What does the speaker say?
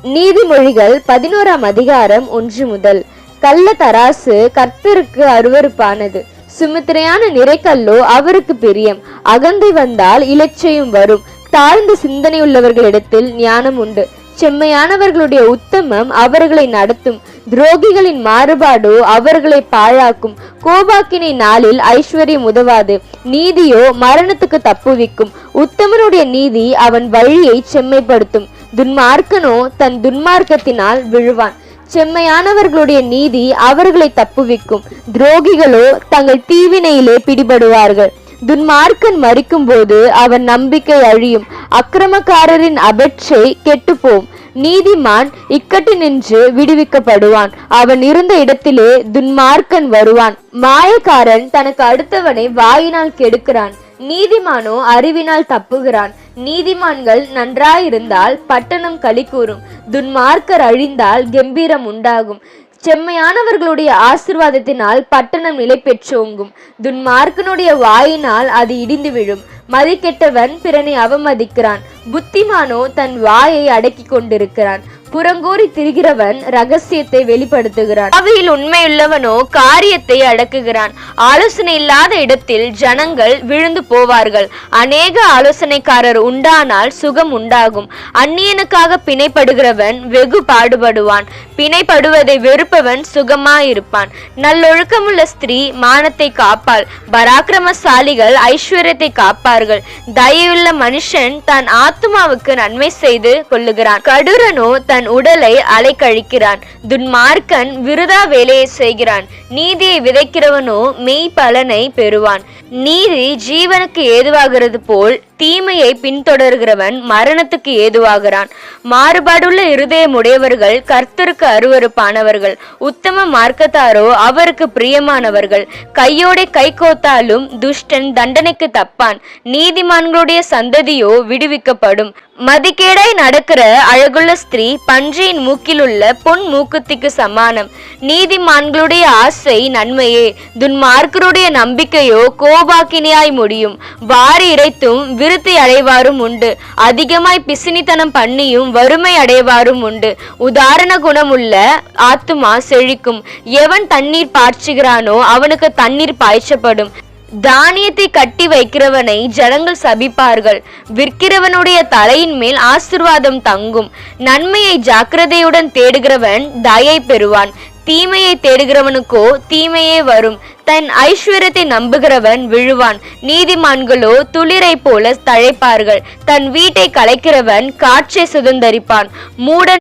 நீதிமொழிகள் 11ஆம் அதிகாரம் 1 முதல். கள்ள தராசு கர்த்தருக்கு அருவருப்பானது, சுமித்திரையான நிறைக்கல்லோ அவருக்கு பிரியம். அகந்தை வந்தால் இலச்சையும் வரும். தாழ்ந்த சிந்தனை உள்ளவர்களிடத்தில் ஞானம் உண்டு. செம்மையானவர்களுடைய உத்தமம் அவர்களை நடத்தும். துரோகிகளின் மாறுபாடோ அவர்களை பாழாக்கும். கோபாக்கினை நாளில் ஐஸ்வர்யம் உதவாது, நீதியோ மரணத்துக்கு தப்புவிக்கும். உத்தமனுடைய நீதி அவன் வழியை செம்மைப்படுத்தும். துன்மார்க்கனோ தன் துன்மார்க்கத்தினால் விழுவான். செம்மையானவர்களுடைய நீதி அவர்களை தப்புவிக்கும். துரோகிகளோ தங்கள் தீவினையிலே பிடிபடுவார்கள். துன்மார்க்கன் மரிக்கும் போது அவன் நம்பிக்கை அழியும். அக்கிரமக்காரரின் அபேட்சை கெட்டுப்போம். நீதிமான் இக்கட்டு நின்று விடுவிக்கப்படுவான். அவன் இருந்த இடத்திலே துன்மார்க்கன் வருவான். மாயக்காரன் தனக்கு அடுத்தவனை வாயினால் கெடுக்கிறான். நீதிமானோ அறிவினால் தப்புகிறான். நீதிமான்கள் நன்றாயிருந்தால் பட்டணம் களி கூறும். துன்மார்க்கர் அழிந்தால் கம்பீரம் உண்டாகும். செம்மையானவர்களுடைய ஆசீர்வாதத்தினால் பட்டணம் நிலை பெற்றோங்கும். துன்மார்க்கனுடைய வாயினால் அது இடிந்து விழும். மதிக்கெட்டவன் பிறனை அவமதிக்கிறான். புத்திமானோ தன் வாயை அடக்கி கொண்டிருக்கிறான். புறங்கூறி திரிகிறவன் ரகசியத்தை வெளிப்படுத்துகிறான். அவையில் உண்மையுள்ளவனோ காரியத்தை அடக்குகிறான். ஆலோசனை இல்லாத இடத்தில் ஜனங்கள் விழுந்து போவார்கள். அநேக ஆலோசனைக்காரர் உண்டானால் சுகம் உண்டாகும். அந்நியனுக்காக பிணைப்படுகிறவன் வெகு பாடுபடுவான். பிணைப்படுவதை வெறுப்பவன் சுகமாயிருப்பான். நல்லொழுக்கமுள்ள ஸ்திரீ மானத்தை காப்பாள். பராக்கிரமசாலிகள் ஐஸ்வர்யத்தை காப்பார்கள். தயவுள்ள மனுஷன் தன் ஆத்துமாவுக்கு நன்மை செய்து கொள்ளுகிறான். கடூரனோ தன் உடலை அலைக்கழிக்கிறான். துன்மார்க்கன் விருதா வேலையை செய்கிறான். நீதியை விதைக்கிறவனோ மெய் பலனை பெறுவான். நீதி ஜீவனுக்கு ஏதுவாகிறது போல் தீமையை பின்தொடர்கிறவன் மரணத்துக்கு ஏதுவாகிறான். மாறுபாடுள்ள இருதயமுடையவர்கள் கர்த்தருக்கு அருவருப்பானவர்கள். உத்தம மார்க்கத்தாரோ அவருக்கு பிரியமானவர்கள். கையோட கை கோத்தாலும் துஷ்டன் தண்டனைக்கு தப்பான். நீதிமான்களுடைய சந்ததியோ விடுவிக்கப்படும். மதிக்கேடாய் நடக்கிற அழகுள்ள ஸ்திரீ பன்றியின் மூக்கில் உள்ள பொன் மூக்குத்திக்கு சமானம். நீதிமான்களுடைய ஆசை நன்மையே, துன்மார்க்கருடைய நம்பிக்கையோ கோபாக்கினியாய் முடியும். வாரி இறைத்தும் விருத்தி அடைவாரும் உண்டு. அதிகமாய் பிசினித்தனம் பண்ணியும் வறுமை அடைவாரும் உண்டு. உதாரண குணமுள்ள ஆத்துமா செழிக்கும். எவன் தண்ணீர் பாய்ச்சுகிறானோ அவனுக்கு தண்ணீர் பாய்ச்சப்படும். தானியத்தை கட்டி வைக்கிறவனை ஜனங்கள் சபிப்பார்கள். விற்கிறவனுடைய தலையின் மேல் ஆசீர்வாதம் தங்கும். நன்மையை ஜாக்கிரதையுடன் தேடுகிறவன் தயை பெறுவான். தீமையை தேடுகிறவனுக்கோ தீமையே வரும். தன் ஐஸ்வர்யத்தை நம்புகிறவன் விழுவான். நீதிமான்களோ துளிரை போல தழைப்பார்கள். தன் வீட்டை கலைக்கிறவன் காற்றை சுதந்தரிப்பான். மூடன்